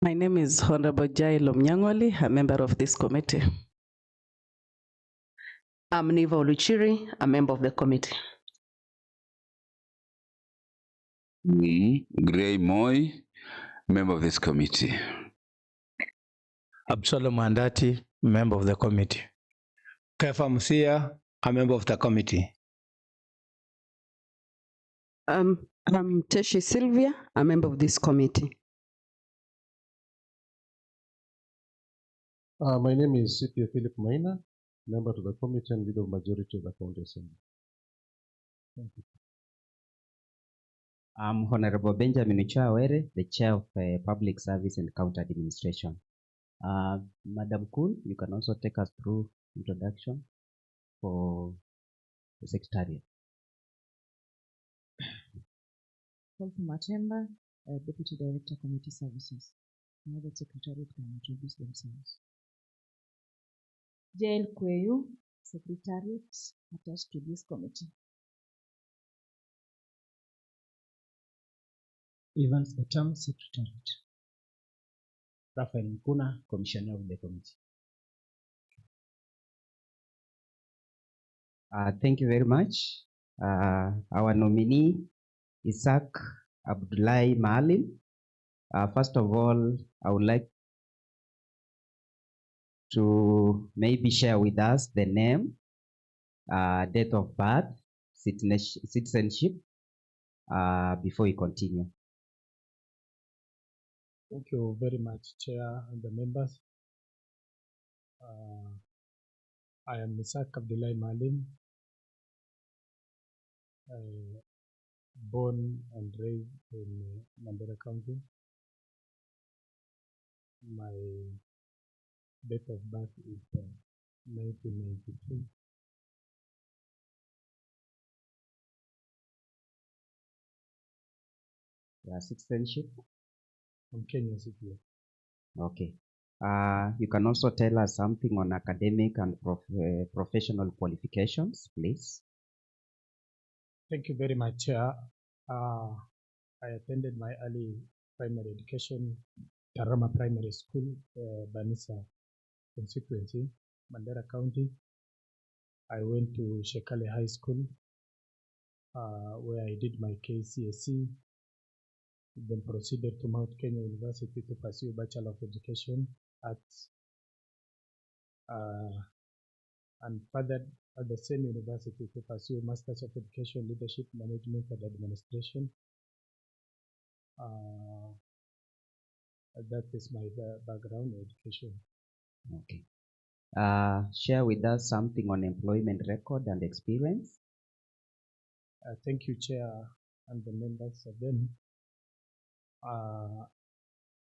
My name is Honorable Jai Lomnyang'oli, a member of this committee. I'm Niva Oluchiri, a member of the committee. Me, Gray Moy, member of this committee. Absalom Mandati, member of the committee. Kefa Musia, a member of the committee. I'm Teshi Sylvia, a member of this committee. My name is CPA Philip Maina, member of the committee and leader of majority of the county assembly. Thank you. I'm Honorable Benjamin Uchawere, the chair of Public Service and County Administration. Madam Kun, you can also take us through introduction for the secretariat. Matemba, Deputy Director, Community Services. Now the Secretariat can introduce themselves. Jael Kweyu, Secretariat attached to this committee. Evans Etam, Secretariat. Raphael Nkuna, Commissioner of the committee. Thank you very much. Our nominee, Issack Abdullahi Maalim. First of all, I would like to maybe share with us the name, date of birth, citizenship, before we continue. Thank you very much, Chair and the members. I am Issack Abdullahi Maalim, born and raised in Mandera County. My date of birth is 1992. Citizenship? I'm Kenyan citizen. Okay. You can also tell us something on academic and professional qualifications, please. Thank you very much, Chair. I attended my early primary education, Tarama Primary School, Banisa constituency, Mandera County. I went to Shekale High School, where I did my KCSE, then proceeded to Mount Kenya University to pursue Bachelor of Education Arts, and further at the same university to pursue Masters of Education, Leadership, Management and Administration. That is my background education. Okay. Share with us something on employment record and experience. Thank you, Chair and the members again.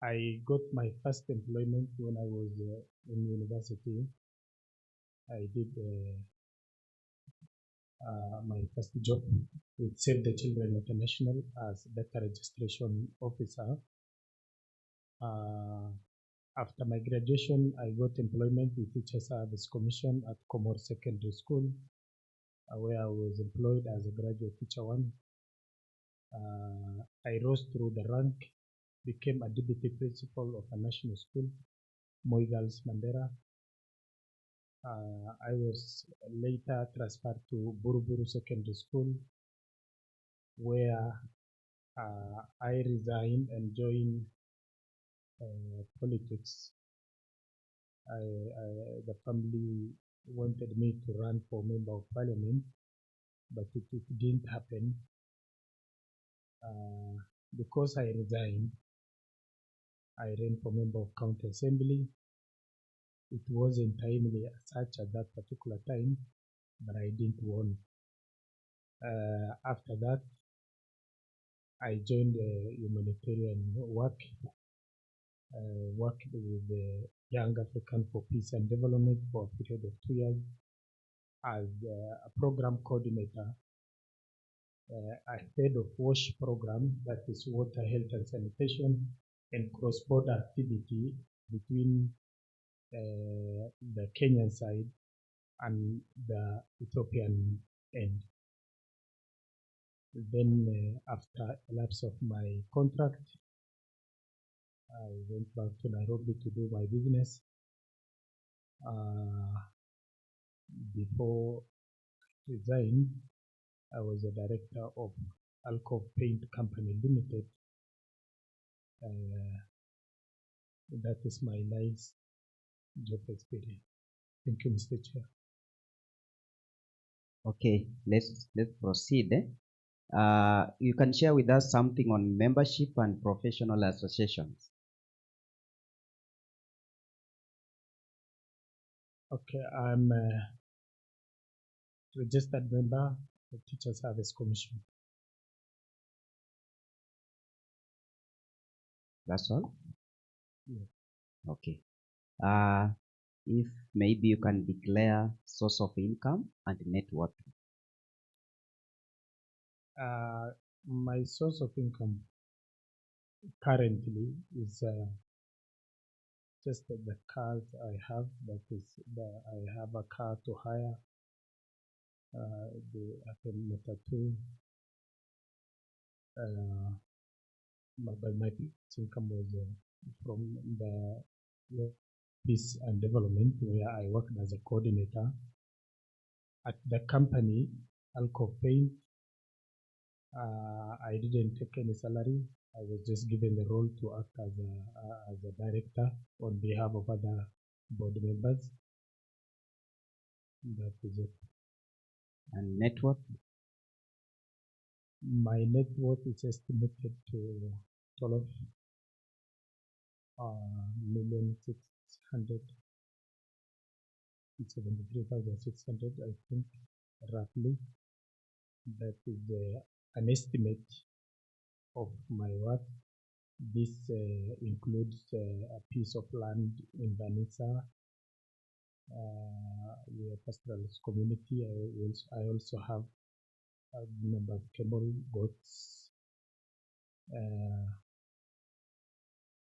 I got my first employment when I was in university. I did my first job with Save the Children International as data registration officer. After my graduation, I got employment with Teacher Service Commission at Comore Secondary School, where I was employed as a graduate teacher 1. I rose through the rank, became a deputy principal of a national school, Moi Girls Mandera. I was later transferred to Buruburu Secondary School, where I resigned and joined politics. The family wanted me to run for Member of Parliament, but it didn't happen. Because I resigned, I ran for Member of County Assembly. It wasn't timely as such at that particular time, but I didn't win. After that, I joined humanitarian work, worked with the Young African for Peace and Development for a period of 2 years as a program coordinator. I head of WASH program, that is water, health and sanitation, and cross-border activity between the Kenyan side and the Ethiopian end. Then after a lapse of my contract, I went back to Nairobi to do my business. Before resigning, I was a director of Alcove Paint Company Limited. That is my last job experience. Thank you, Mr. Chair. Okay, let's proceed. You can share with us something on membership and professional associations. Okay, I'm a registered member of Teacher Service Commission. That's all? Yeah. Okay. If maybe you can declare source of income and net worth. My source of income currently is just the cars I have. That is, I have a car to hire. The Matatu. But my income was from the peace and development, where I worked as a coordinator at the company Alcove Paint. I didn't take any salary. I was just given the role to act as a director on behalf of other board members. That is it. And net worth? My net worth is estimated to 12 million 673,600, I think, roughly. That is an estimate of my worth. This includes a piece of land in Vanessa. We are pastoralist community. I also have a number of camel goats.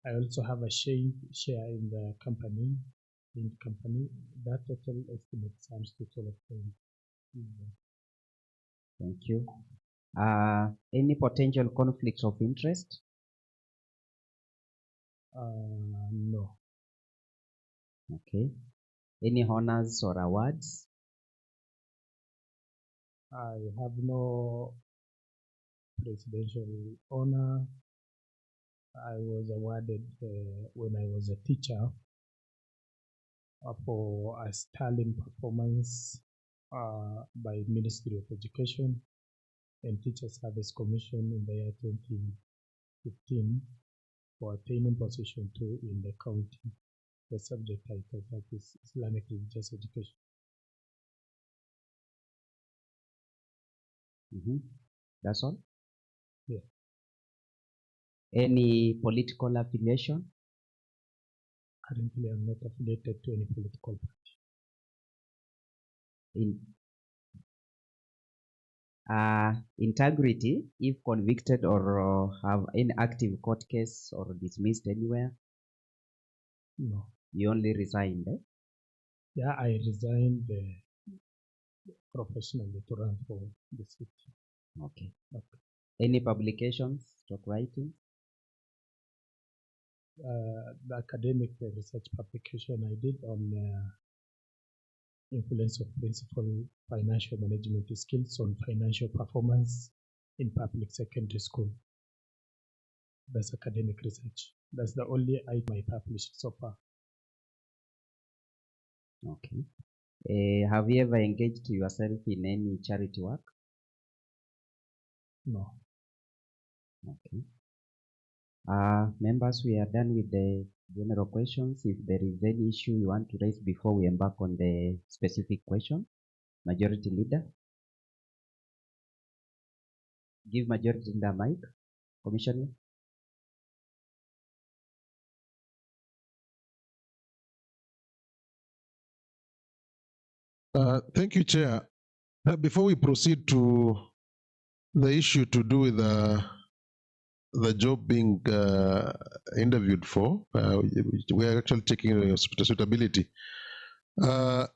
I also have a share in the company. That total estimate sums to 12 million. Thank you. Any potential conflicts of interest? No. Okay. Any honors or awards? I have no presidential honor. I was awarded when I was a teacher for a sterling performance by Ministry of Education and Teacher Service Commission in the year 2015 for attaining position 2 in the county. The subject title that is Islamic Religious Education. That's all? Yeah. Any political affiliation? Currently, I'm not affiliated to any political party. Integrity, if convicted or have any active court case or dismissed anywhere? No. You only resigned, eh? Yeah, I resigned professionally to run for the city. Okay. Any publications, talk writing? The academic research publication I did on influence of principal financial management skills on financial performance in public secondary school. That's academic research. That's the only item I published so far. Okay. Have you ever engaged yourself in any charity work? No. Okay. Members, we are done with the general questions. If there is any issue you want to raise before we embark on the specific question, Majority Leader. Give Majority Leader mic. Commissioner. Thank you, Chair. Before we proceed to the issue to do with the job being interviewed for, we are actually checking suitability. I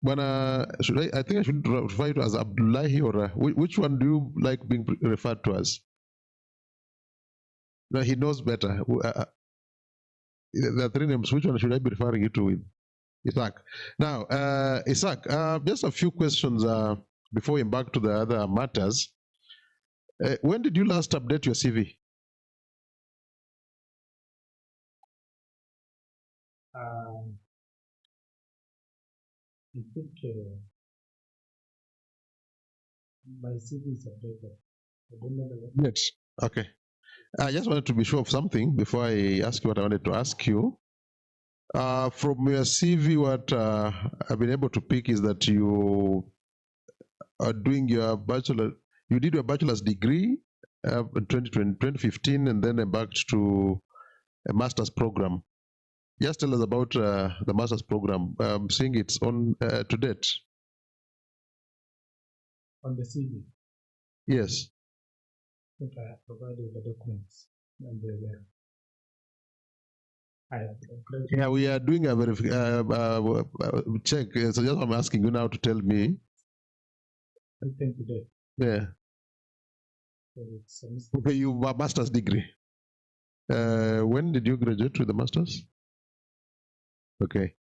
think I should refer to as Abdullahi, or which one do you like being referred to as? No, he knows better. There are three names. Which one should I be referring you to with? Issack. Now, Issack, just a few questions before we embark to the other matters. When did you last update your CV? I think my CV is updated. I don't know the Yes. Okay. I just wanted to be sure of something before I ask you what I wanted to ask you. From your CV, what I've been able to pick is that you are doing your bachelor. You did your bachelor's degree in 2015, and then embarked to a master's program. Just tell us about the master's program. I'm seeing it's on to date. on the CV. Yes. I think I have provided the documents and they're there. I have Yeah, we are doing a check. So just I'm asking you now to tell me. I think today. Yeah. So it's Okay, you have a master's degree. When did you graduate with the master's? Okay,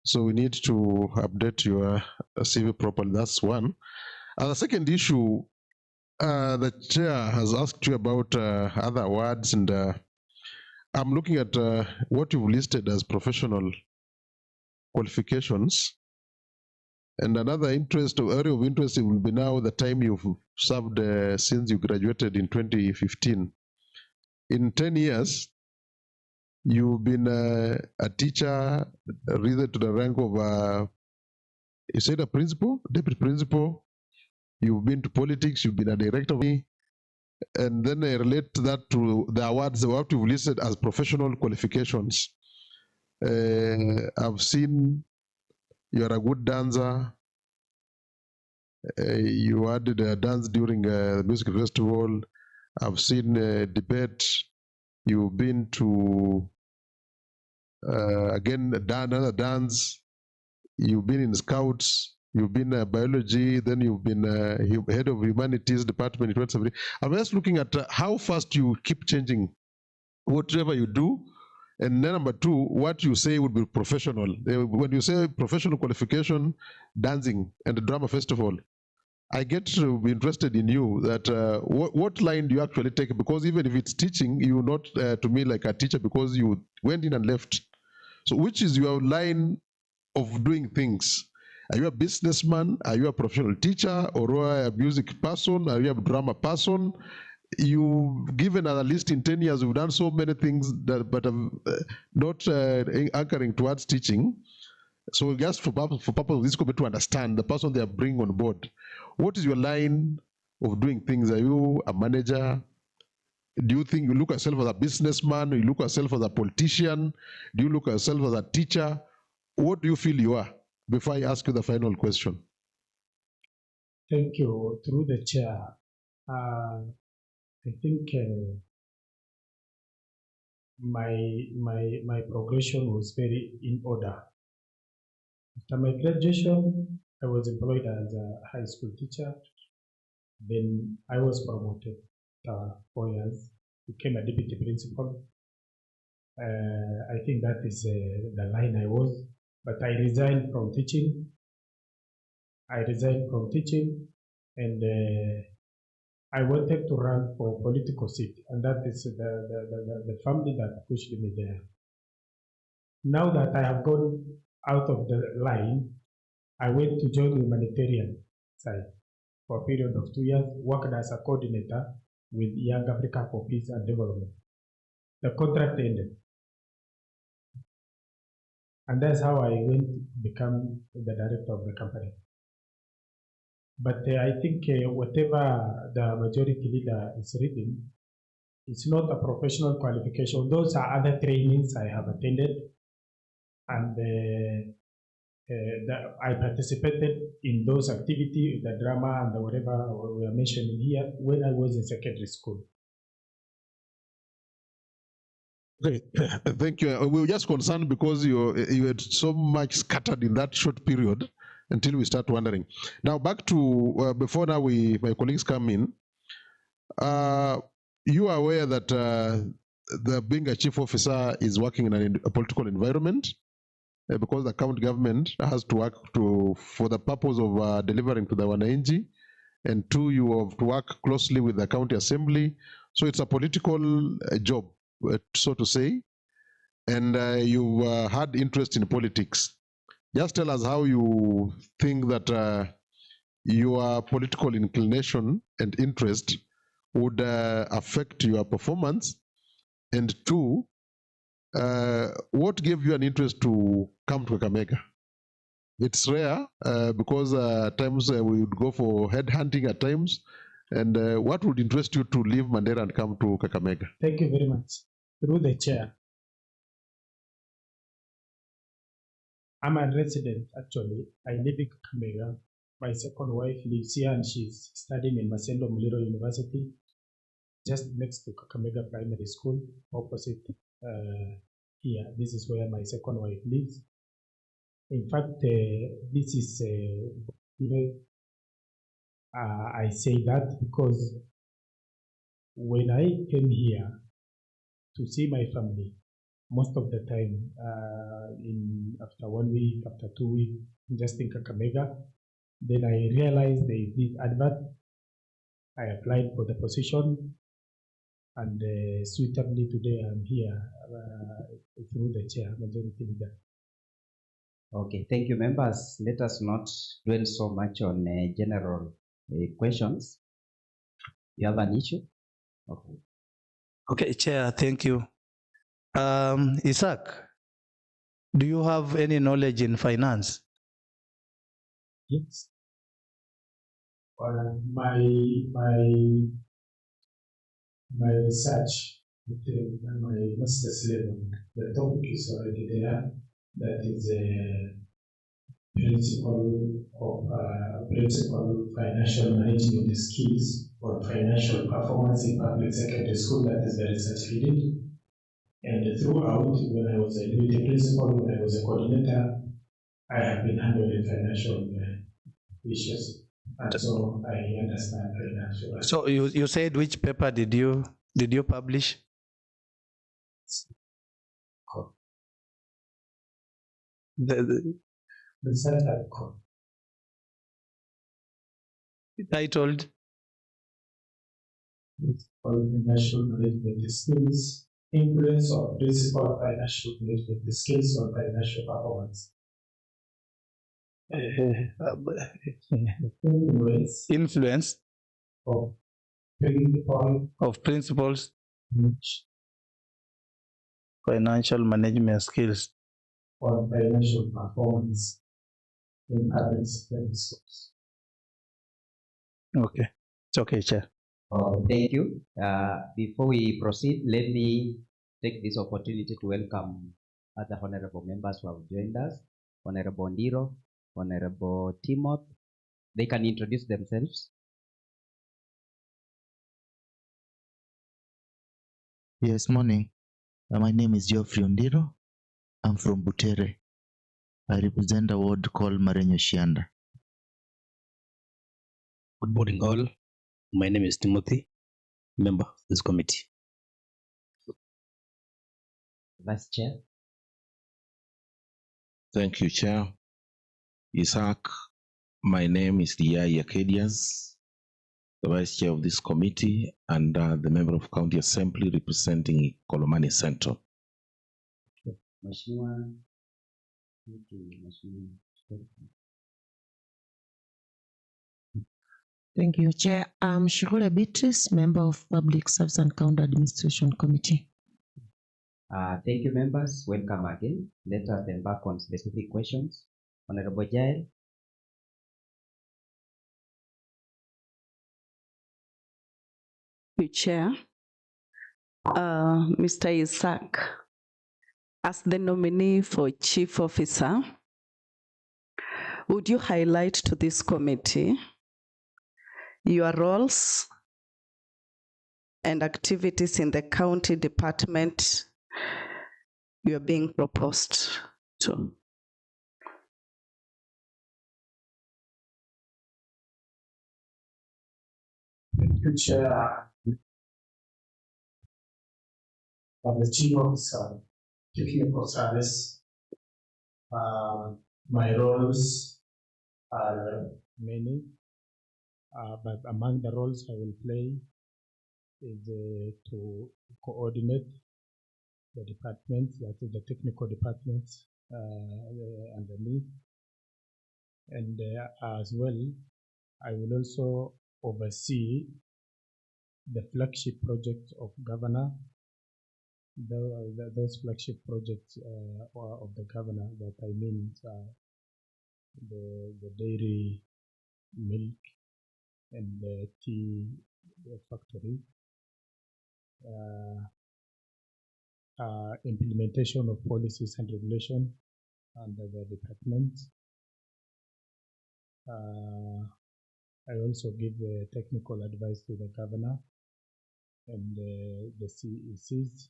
so we need to update your CV properly. That's one. The second issue, the chair has asked you about other awards, and I'm looking at what you've listed as professional qualifications. And another area of interest will be now the time you've served since you graduated in 2015. In 10 years, you've been a teacher, risen to the rank of, you said a principal, deputy principal. You've been to politics, you've been a director, and then I relate that to the awards, what you've listed as professional qualifications. I've seen you are a good dancer. You added a dance during the music festival. I've seen debate. You've been to again another dance. You've been in scouts. You've been biology. Then you've been head of humanities department in 2017. I'm just looking at how fast you keep changing whatever you do. And then number two, what you say would be professional. When you say professional qualification, dancing and the drama festival, I get to be interested in you that what line do you actually take? Because even if it's teaching, you're not to me like a teacher because you went in and left. So which is your line of doing things? Are you a businessman? Are you a professional teacher? Or are you a music person? Are you a drama person? You've given a list in 10 years, you've done so many things that, but not anchoring towards teaching. So just for purpose of this committee to understand the person they are bringing on board, what is your line of doing things? Are you a manager? Do you think you look at yourself as a businessman? You look at yourself as a politician? Do you look at yourself as a teacher? What do you feel you are? Before I ask you the final question. Thank you. Through the chair, I think my progression was very in order. After my graduation, I was employed as a high school teacher. Then I was promoted 4 years, became a deputy principal. I think that is the line I was, but I resigned from teaching. And I wanted to run for a political seat, and that is the family that pushed me there. Now that I have gone out of the line, I went to join the humanitarian side for a period of 2 years, worked as a coordinator with Young Africa for Peace and Development. The contract ended. And that's how I went to become the director of the company. But I think whatever the majority leader is reading, it's not a professional qualification. Those are other trainings I have attended, and I participated in those activities, the drama and the whatever we are mentioning here, when I was in secondary school. Okay, thank you. We were just concerned because you had so much scattered in that short period until we start wondering. Now back to, before now my colleagues come in, you are aware that being a chief officer is working in a political environment, because the county government has to work for the purpose of delivering to the wananchi, and two, you have to work closely with the county assembly. So it's a political job, so to say, and you've had interest in politics. Just tell us how you think that your political inclination and interest would affect your performance, and two, what gave you an interest to come to Kakamega? It's rare because at times we would go for head hunting at times, and what would interest you to leave Mandera and come to Kakamega? Thank you very much. Through the chair, I'm a resident actually. I live in Kakamega. My second wife lives here and she's studying in Masendo Muliro University, just next to Kakamega Primary School, opposite here. This is where my second wife lives. In fact, this is, I say that because when I came here to see my family, most of the time, after 1 week, after 2 weeks, just in Kakamega, then I realized there is this advert. I applied for the position, and suitably today I'm here through the chair, majority leader. Okay, thank you, members. Let us not dwell so much on general questions. You have an issue? Okay. Okay, Chair, thank you. Issack, do you have any knowledge in finance? Yes. My research at my master's level, the topic is already there. That is a principle financial management skills or financial performance in public secondary school. That is the research we did. And throughout, when I was a deputy principal, when I was a coordinator, I have been handling financial issues, and so I understand financial. So you said which paper did you publish? The research article titled Financial Management Skills, Influence of Principle of Financial Management Skills on Financial Performance. Influence of principles, financial management skills on financial performance in public secondary schools. Okay, it's okay, Chair. Thank you. Before we proceed, let me take this opportunity to welcome other honorable members who have joined us. Honorable Ndiro, Honorable Timothy. They can introduce themselves. Yes, morning. My name is Geoffrey Ndiro. I'm from Butere. I represent a ward called Marenyo Shianda. Good morning, all. My name is Timothy, member of this committee. Vice Chair. Thank you, Chair. Issack, my name is Diai Acadias, the Vice Chair of this committee and the member of County Assembly representing Kolomani Central. Thank you, Chair. I'm Shirula Beatrice, member of Public Service and County Administration Committee. Thank you, members. Welcome again. Let us embark on specific questions. Honorable Jael. Chair, Mr. Issack, as the nominee for Chief Officer, would you highlight to this committee your roles and activities in the county department you are being proposed to? Thank you, Chair. of the chief officer, technical service. My roles are many, but among the roles I will play is to coordinate the departments, that is the technical departments under me. And as well, I will also oversee the flagship project of governor, those flagship projects of the governor, that I mean the dairy, milk, and the tea factory, implementation of policies and regulations under the department. I also give technical advice to the governor and the CECs.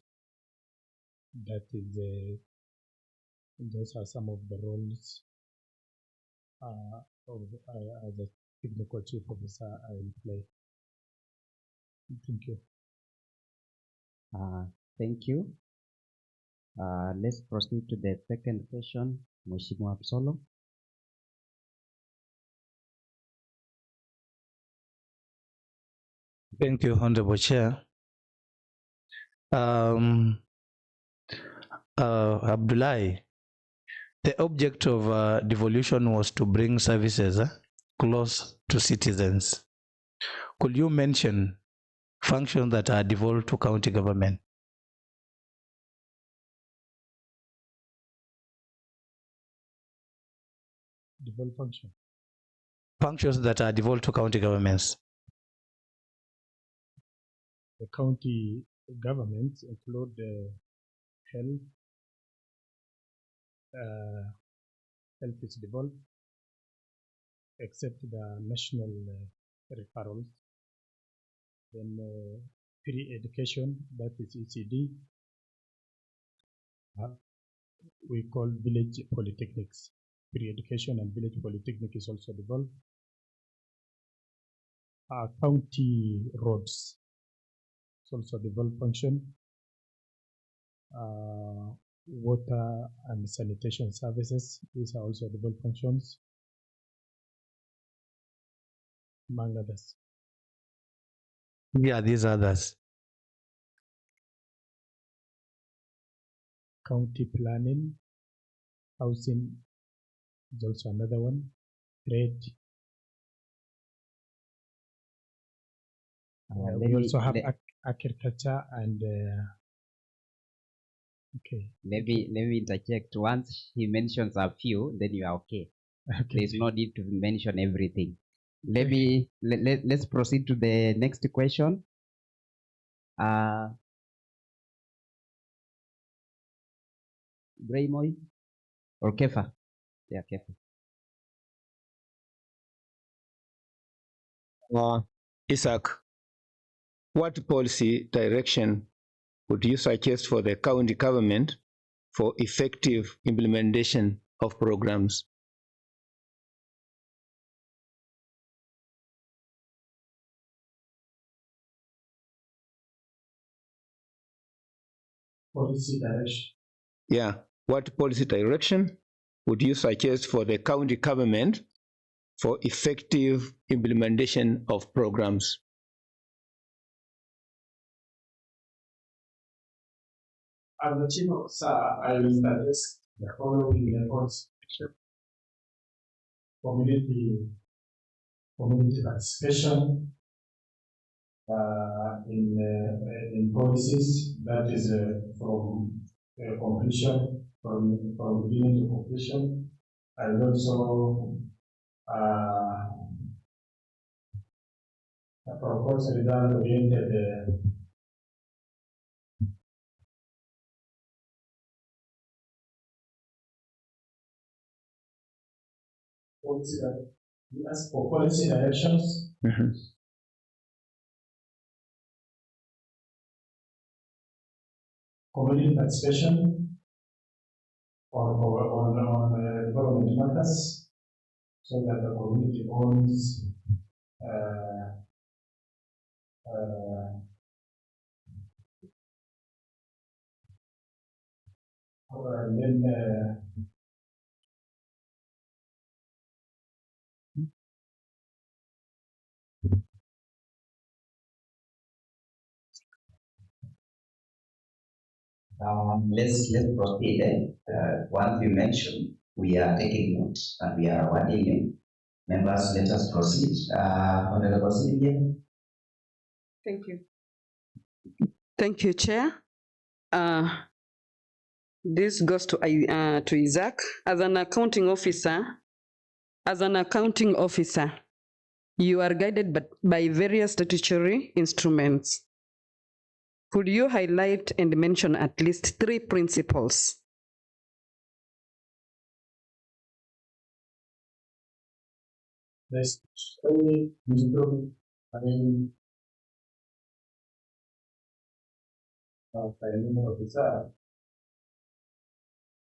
That is, those are some of the roles as a technical chief officer I will play. Thank you. Thank you. Let's proceed to the second question, Mheshimiwa Absolo. Thank you, Honorable Chair. Abdullahi, the object of devolution was to bring services close to citizens. Could you mention functions that are devolved to county government? Devolved function. Functions that are devolved to county governments. The county governments include health. Health is devolved, except the national referrals. Then pre-education, that is ECD. We call village polytechnics. Pre-education and village polytechnic is also devolved. County roads, it's also devolved function. Water and sanitation services, these are also devolved functions, among others. Yeah, these others. County planning, housing is also another one. Trade. We also have agriculture and okay. Let me interject. Once he mentions a few, then you are okay. There's no need to mention everything. Let's proceed to the next question. Greymoy or Kefa? Yeah, Kefa. Issack, what policy direction would you suggest for the county government for effective implementation of programs? Policy direction. Yeah, what policy direction would you suggest for the county government for effective implementation of programs? As the chief officer, I will suggest the following efforts: community participation in policies, that is from completion, from beginning to completion, and also a proposal result-oriented policy. We ask for policy directions. Community participation on development matters, so that the community owns And then let's proceed. Once you mention, we are taking note and we are awarding you. Members, let us proceed. Honorable Sylvia. Thank you. Thank you, Chair. This goes to Issack. As an accounting officer, you are guided by various statutory instruments. Could you highlight and mention at least 3 principles? there's only financial officer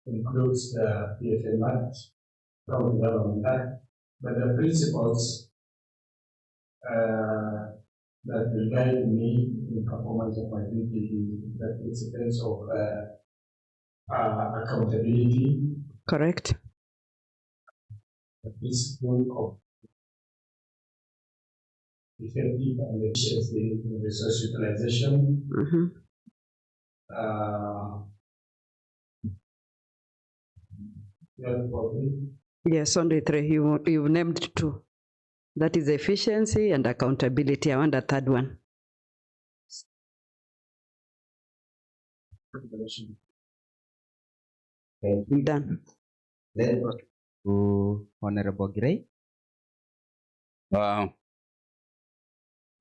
includes the PFA Act, County Government Act, but the principles that will guide me in performance of my duty is the principles of accountability. Correct. The principle of effective and efficient resource utilization. Yes, only 3. You named 2. That is efficiency and accountability. I want a third one. Okay. Done. Then to Honorable Gray.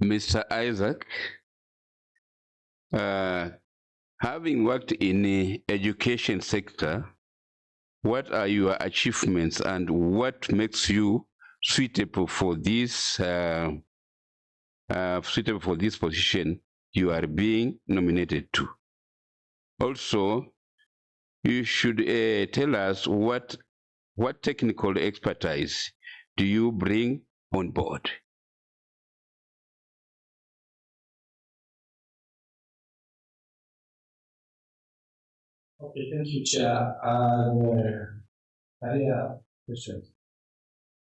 Mr. Issack, having worked in the education sector, what are your achievements and what makes you suitable for this position you are being nominated to? Also, you should tell us what technical expertise do you bring on board? Okay, thank you, Chair. Career questions.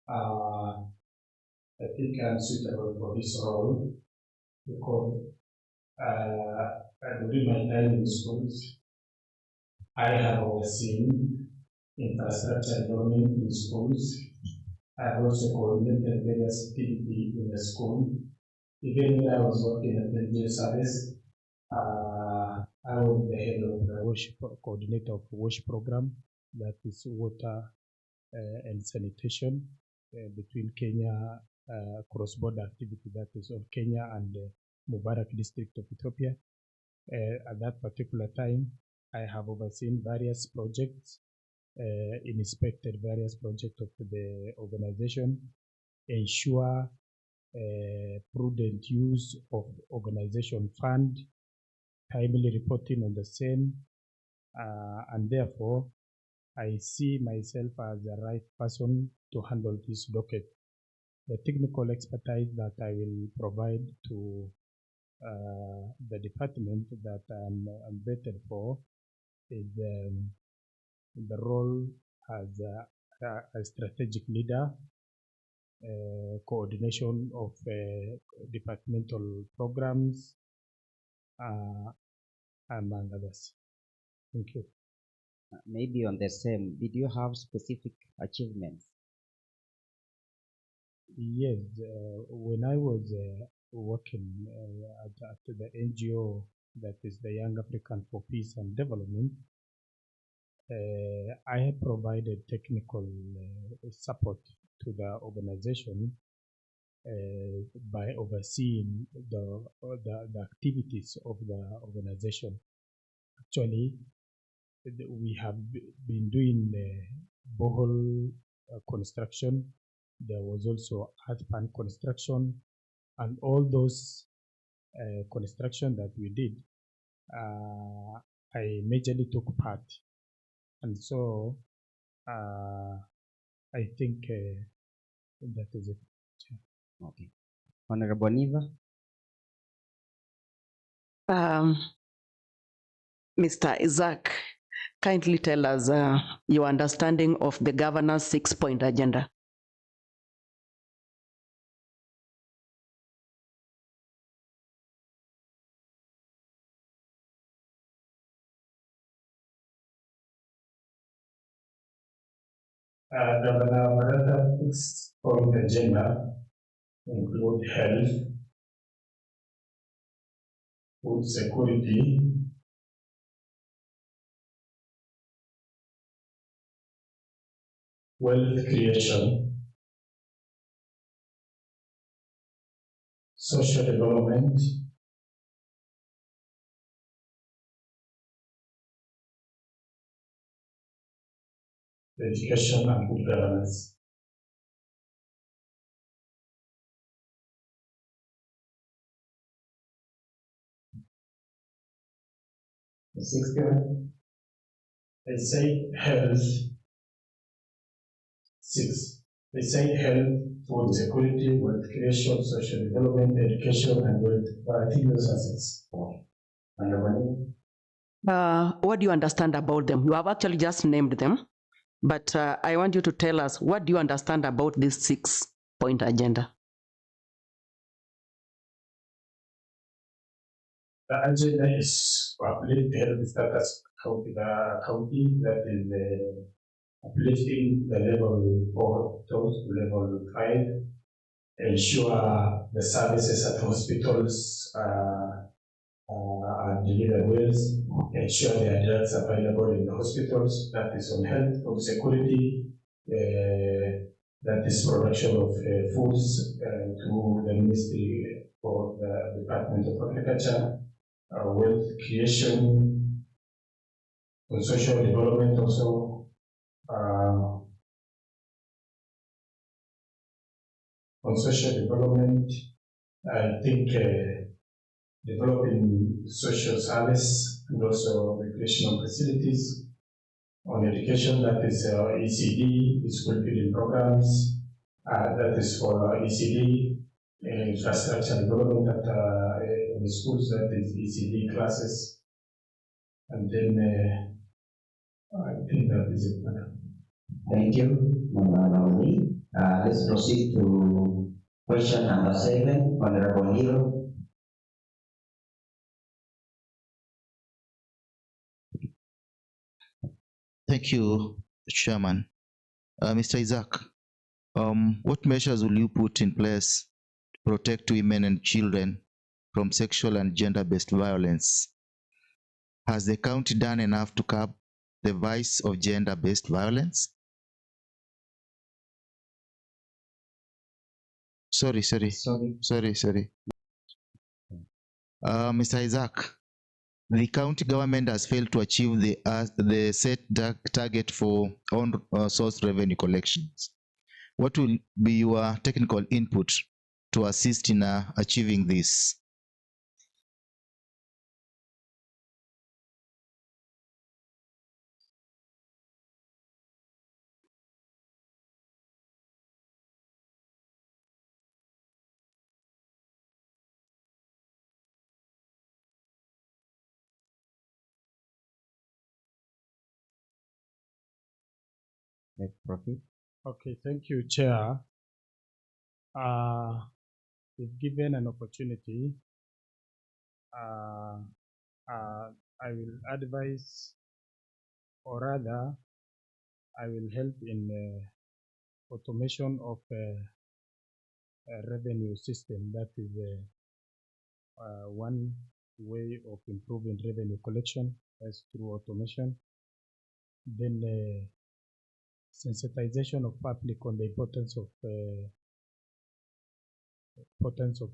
I think I'm suitable for this role because during my time in schools, I have overseen infrastructure development in schools. I have also coordinated various activities in the school. Even when I was working at the NGO service, I was the head of the WASH coordinator of WASH program, that is water and sanitation between Kenya, cross-border activity that is of Kenya and Mubarak district of Ethiopia. At that particular time, I have overseen various projects, inspected various projects of the organization, ensure prudent use of organization fund, timely reporting on the same, and therefore I see myself as the right person to handle this docket. The technical expertise that I will provide to the department that I'm vetted for is the role as a strategic leader, coordination of departmental programs, among others. Thank you. Maybe on the same, did you have specific achievements? Yes, when I was working at the NGO that is the Young African for Peace and Development, I have provided technical support to the organization by overseeing the activities of the organization. Actually, we have been doing borehole construction. There was also earth pan construction, and all those construction that we did, I majorly took part. And so I think that is it. Okay. Honorable Niva. Mr. Issack, kindly tell us your understanding of the governor's 6-point agenda. Governor Marata's 6-point agenda include health, food security, wealth creation, social development, education, and good governance. The 6th, they say health. 6. They say health, food security, wealth creation, social development, education, and wealth. I think those are 6. What do you understand about them? You have actually just named them, but I want you to tell us, what do you understand about this 6-point agenda? The agenda is to uplift health status of the county, that is uplifting the level 4 to level 5, ensure the services at hospitals are delivered well, ensure there are drugs available in the hospitals, that is on health, food security, that is production of foods to the Ministry for the Department of Agriculture, wealth creation, on social development also, on social development, I think developing social service and also recreational facilities. On education, that is ECD, school feeding programs, that is for ECD, infrastructure development in the schools, that is ECD classes. And then I think that is it, madam. Thank you, Nominee. Let's proceed to question number 7, Honorable Hero. Thank you, Chairman. Mr. Issack, what measures will you put in place to protect women and children from sexual and gender-based violence? Has the county done enough to curb the vice of gender-based violence? Sorry. Mr. Issack, the county government has failed to achieve the set target for on-source revenue collections. What will be your technical input to assist in achieving this? Okay, thank you, Chair. If given an opportunity, I will advise, or rather, I will help in automation of a revenue system. That is one way of improving revenue collection, as through automation. Then sensitization of public on the importance of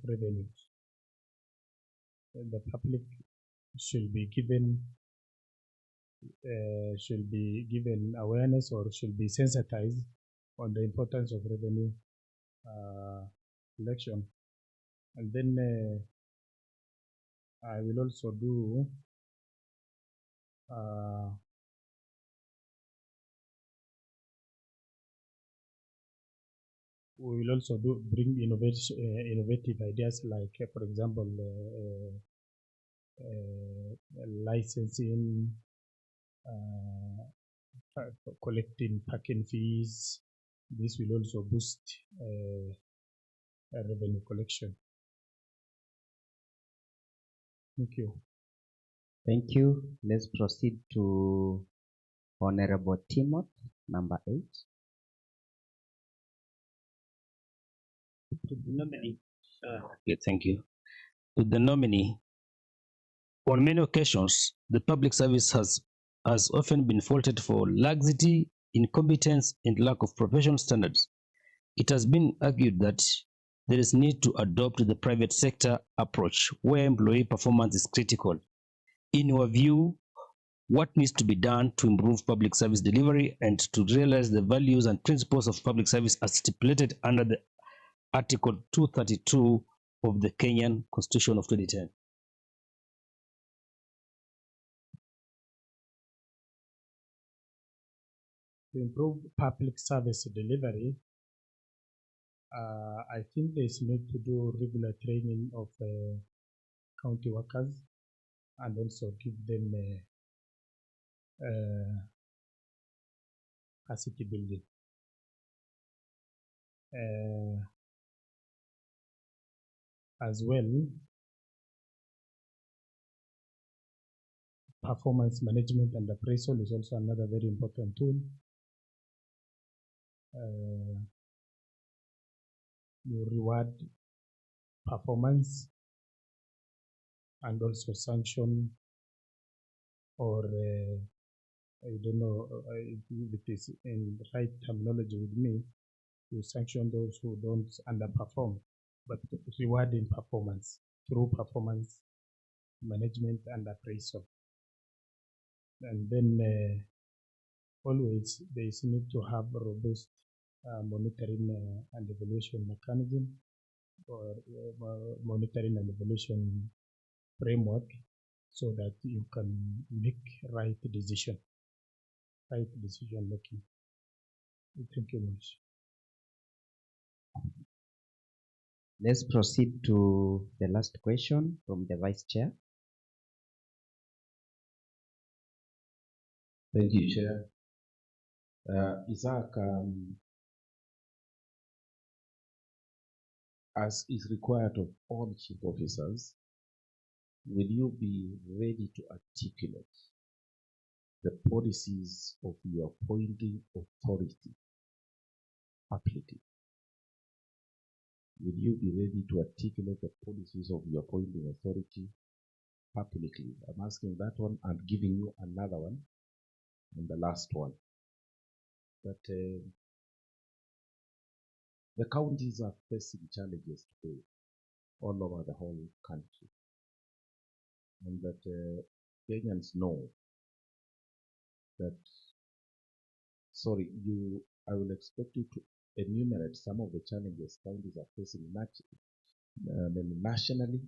revenues. The public should be given awareness, or should be sensitized on the importance of revenue collection. And then I will also do we will also bring innovative ideas, like for example, licensing, collecting parking fees. This will also boost revenue collection. Thank you. Thank you. Let's proceed to Honorable Timothy, number 8. To the nominee. Okay, thank you. To the nominee, on many occasions, the public service has often been faulted for laxity, incompetence, and lack of professional standards. It has been argued that there is need to adopt the private sector approach where employee performance is critical. In your view, what needs to be done to improve public service delivery and to realize the values and principles of public service as stipulated under the Article 232 of the Kenyan Constitution of 2010? To improve public service delivery, I think there is need to do regular training of county workers and also give them capacity building. As well, performance management and appraisal is also another very important tool. You reward performance and also sanction, or I don't know if it is in the right terminology with me, you sanction those who don't underperform, but rewarding performance through performance management and appraisal. And then always there is need to have a robust monitoring and evaluation mechanism, or monitoring and evaluation framework, so that you can make right decision making. Thank you much. Let's proceed to the last question from the Vice Chair. Thank you, Chair. Isaac, as is required of all chief officers, will you be ready to articulate the policies of your appointing authority publicly? Will you be ready to articulate the policies of your appointing authority publicly? I'm asking that one and giving you another one, and the last one. That the counties are facing challenges today all over the whole country, and that Kenyans know that, sorry, I will expect you to enumerate some of the challenges counties are facing nationally,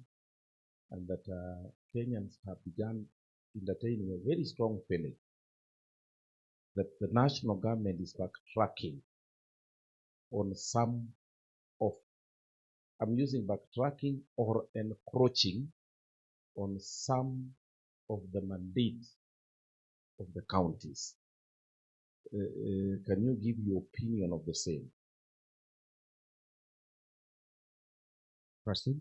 and that Kenyans have begun entertaining a very strong feeling that the national government is backtracking on some of, I'm using backtracking or encroaching on some of the mandates of the counties. Can you give your opinion of the same? Proceed.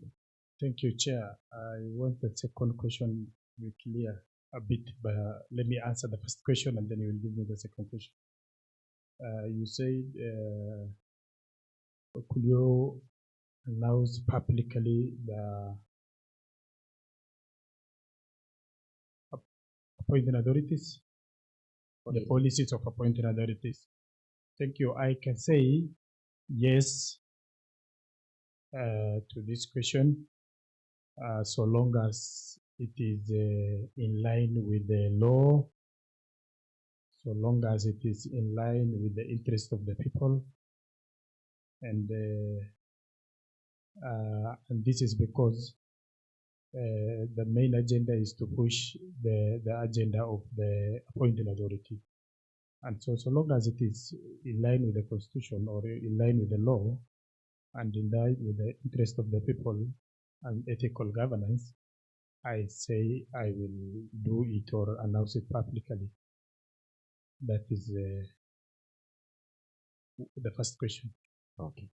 Thank you, Chair. I want the second question to be clear a bit, but let me answer the first question and then you will give me the second question. You said, could you announce publicly the appointing authorities, the policies of appointing authorities? Thank you. I can say yes to this question, so long as it is in line with the law, so long as it is in line with the interest of the people, and this is because the main agenda is to push the agenda of the appointing authority. And so long as it is in line with the Constitution or in line with the law and in line with the interest of the people and ethical governance, I say I will do it or announce it publicly. That is the first question. Okay.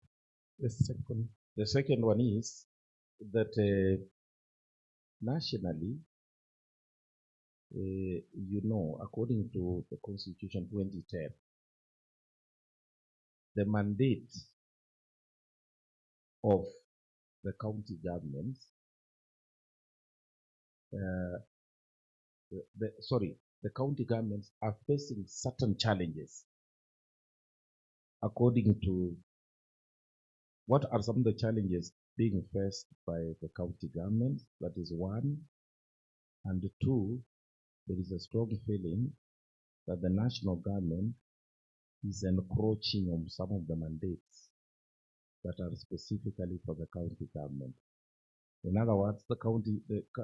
The second. The second one is that nationally, according to the Constitution 2010, the mandate of the county governments, the county governments are facing certain challenges. According to what are some of the challenges being faced by the county government? That is one. And two, there is a strong feeling that the national government is encroaching on some of the mandates that are specifically for the county government. In other words, the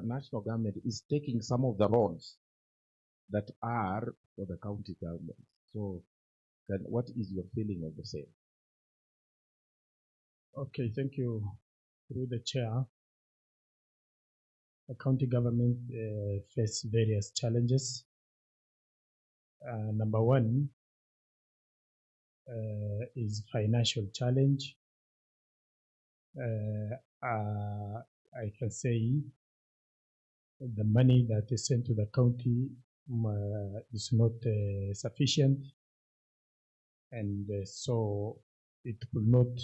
national government is taking some of the roles that are for the county government. So, what is your feeling of the same? Okay, thank you. Through the chair, the county government face various challenges. Number one is financial challenge. I can say the money that is sent to the county is not sufficient, and so it will not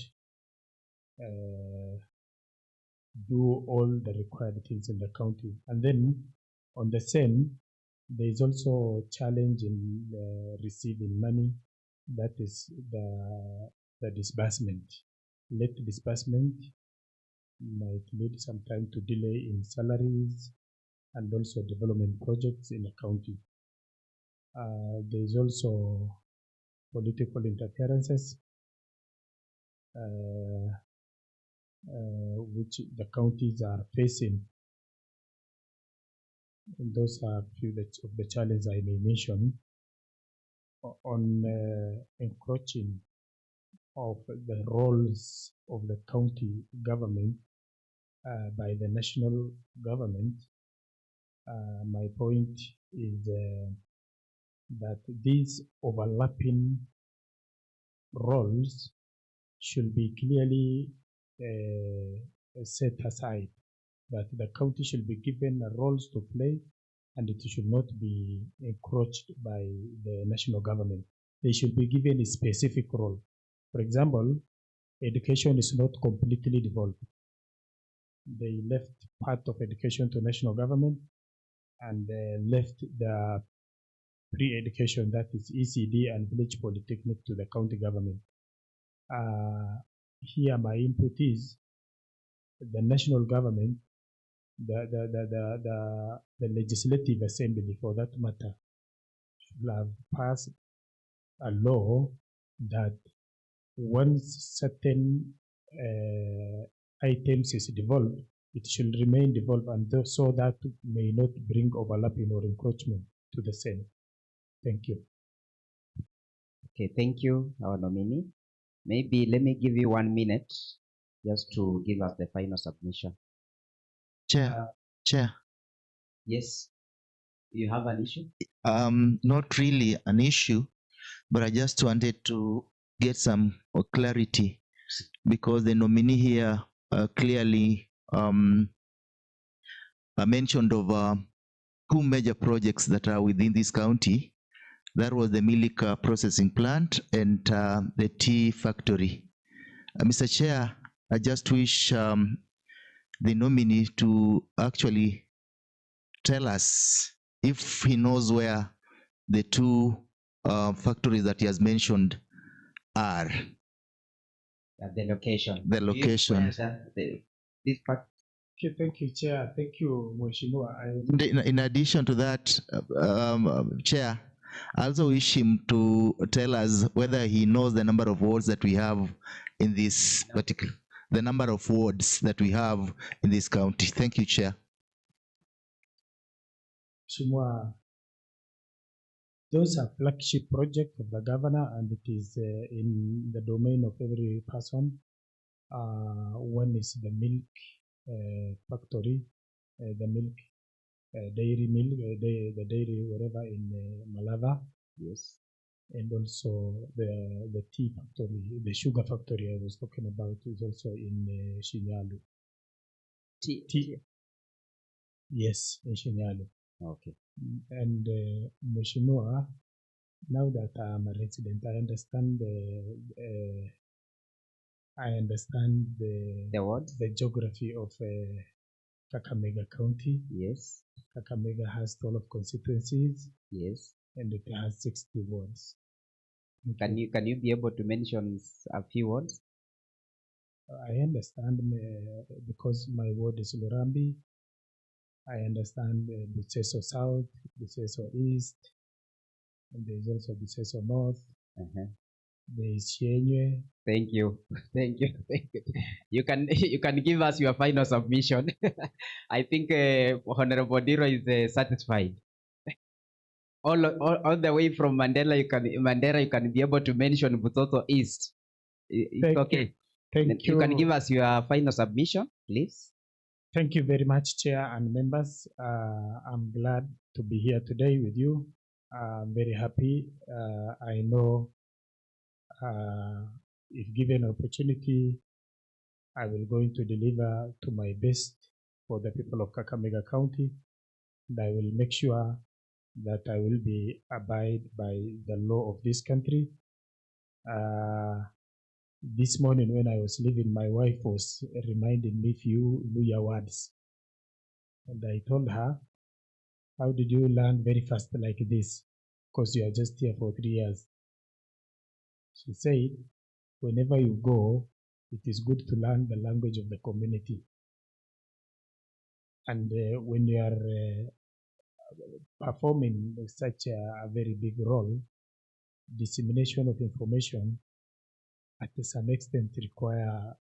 do all the required things in the county. And then on the same, there is also a challenge in receiving money. That is the disbursement. Late disbursement might lead sometime to delay in salaries and also development projects in the county. There is also political interferences, which the counties are facing. And those are a few of the challenges I may mention. On encroaching of the roles of the county government by the national government, my point is that these overlapping roles should be clearly set aside, that the county should be given roles to play and it should not be encroached by the national government. They should be given a specific role. For example, education is not completely devolved. They left part of education to national government and left the pre-education, that is ECD and village polytechnic, to the county government. Here my input is the national government, the legislative assembly for that matter, should have passed a law that once certain items is devolved, it should remain devolved, and so that may not bring overlapping or encroachment to the same. Thank you. Okay, thank you, our nominee. Maybe let me give you 1 minute just to give us the final submission. Chair. Yes, you have an issue? Not really an issue, but I just wanted to get some clarity because the nominee here clearly mentioned of 2 major projects that are within this county. That was the milk processing plant and the tea factory. Mr. Chair, I just wish the nominee to actually tell us if he knows where the 2 factories that he has mentioned are. The location. The location. This part. Okay, thank you, Chair. Thank you, Mheshimiwa. In addition to that, Chair, I also wish him to tell us whether he knows the number of wards that we have in this particular, the number of wards that we have in this county. Thank you, Chair. Mheshimiwa, those are flagship project of the governor, and it is in the domain of every person. One is the milk factory, the milk dairy milk, the dairy wherever in Malava. Yes. And also the tea factory, the sugar factory I was talking about is also in Shinyalu. Tea. Yes, in Shinyalu. Okay. And Mheshimiwa, now that I'm a resident, I understand the geography of Kakamega County. Yes. Kakamega has 12 constituencies. Yes. And it has 60 wards. Can you be able to mention a few words? I understand because my ward is Lurambi. I understand Buseso South, Buseso East, and there is also Buseso North. There is Shenywe. Thank you. Thank you. Thank you. You can give us your final submission. I think Honorable Diro is satisfied. All the way from Mandela, you can be able to mention Busoso East. It's okay. Thank you. You can give us your final submission, please. Thank you very much, Chair and members. I'm glad to be here today with you. I'm very happy. I know if given opportunity, I will going to deliver to my best for the people of Kakamega County. And I will make sure that I will be abide by the law of this country. This morning when I was leaving, my wife was reminding me few Luya words. And I told her, how did you learn very fast like this? Because you are just here for 3 years. She said, whenever you go, it is good to learn the language of the community. And when you are performing such a very big role, dissemination of information at some extent require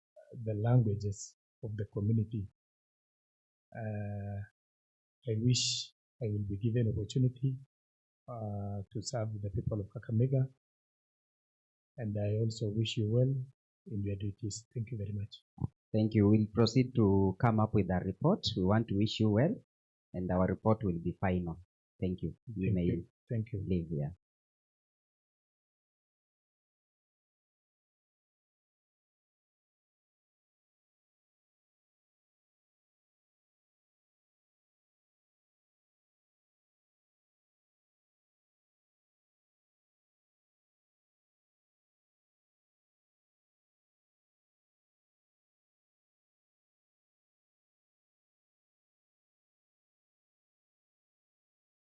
the languages of the community. I wish I will be given opportunity to serve the people of Kakamega, and I also wish you well in your duties. Thank you very much. Thank you. We'll proceed to come up with a report. We want to wish you well, and our report will be final. Thank you. You may Thank you. leave here.